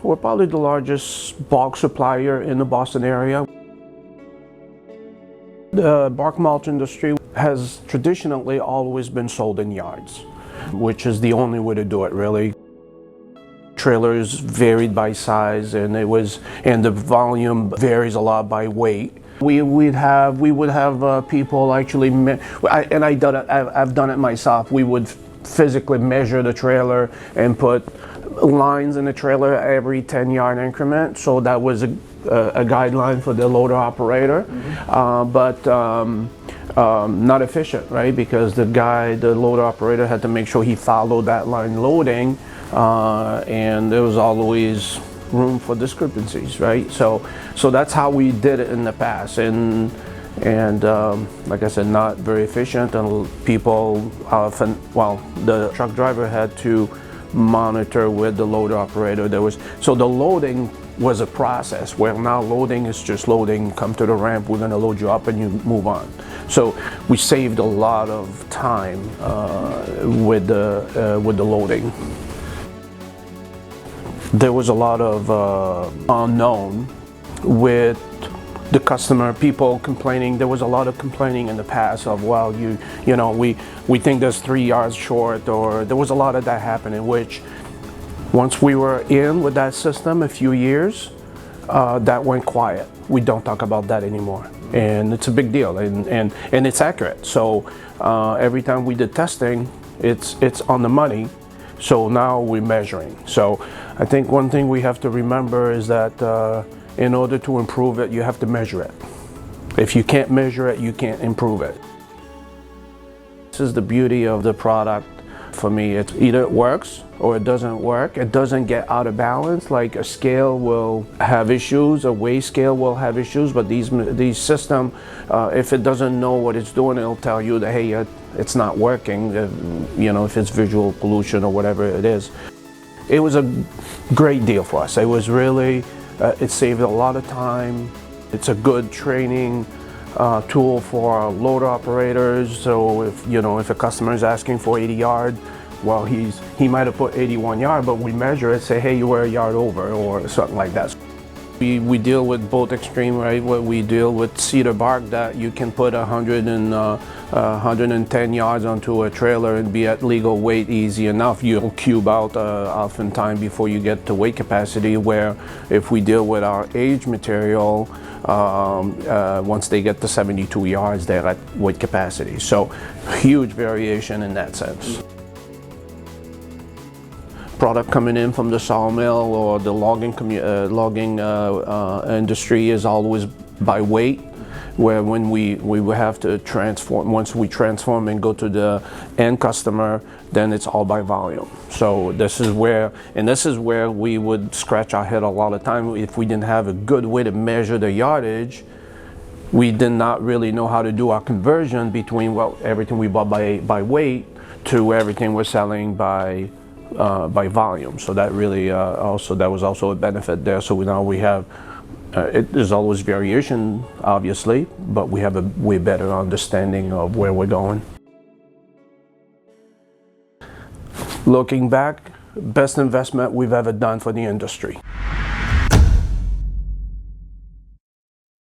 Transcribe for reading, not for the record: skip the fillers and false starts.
we're probably the largest bulk supplier in the Boston area. The bark mulch industry has traditionally always been sold in yards, which is the only way to do it, really. Trailers varied by size, and the volume varies a lot by weight. We would have people actually, I've done it myself. We would physically measure the trailer and put lines in the trailer every 10-yard increment. So that was a guideline for the loader operator, but not efficient, right? Because the loader operator had to make sure he followed that line loading, and there was always room for discrepancies, right? So that's how we did it in the past, and like I said, not very efficient, and people often, the truck driver had to monitor with the loader operator. So the loading was a process, where now loading is just loading, come to the ramp, we're going to load you up, and you move on. So we saved a lot of time with the loading. There was a lot of unknown with the customer, people complaining. There was a lot of complaining in the past of, well, we think there's 3 yards short, or there was a lot of that happening, which once we were in with that system a few years, that went quiet. We don't talk about that anymore, and it's a big deal, and it's accurate. So every time we did testing, it's on the money. So now we're measuring. So I think one thing we have to remember is that in order to improve it, you have to measure it. If you can't measure it, you can't improve it. This is the beauty of the product. For me, it's either it works or it doesn't work. It doesn't get out of balance. Like a scale will have issues, a weigh scale will have issues, but these system, if it doesn't know what it's doing, it'll tell you that, hey, it's not working, if it's visual pollution or whatever it is. It was a great deal for us. It was really, it saved a lot of time. It's a good training tool for our loader operators. So if a customer is asking for 80 yard, well, he might have put 81 yard, but we measure it, say, hey, you were a yard over, or something like that. We deal with both extreme, right? Where we deal with cedar bark that you can put 110 yards onto a trailer and be at legal weight easy enough. You'll cube out oftentimes before you get to weight capacity, where if we deal with our age material, once they get to 72 yards, they're at weight capacity. So huge variation in that sense. Product coming in from the sawmill or the logging industry is always by weight, where when we will have to transform, once we transform and go to the end customer, then it's all by volume. So this is where we would scratch our head a lot of time. If we didn't have a good way to measure the yardage, we did not really know how to do our conversion between everything we bought by weight to everything we're selling by volume. So that really that was also a benefit there. So now we have, there's always variation, obviously, but we have a way better understanding of where we're going. Looking back, best investment we've ever done for the industry.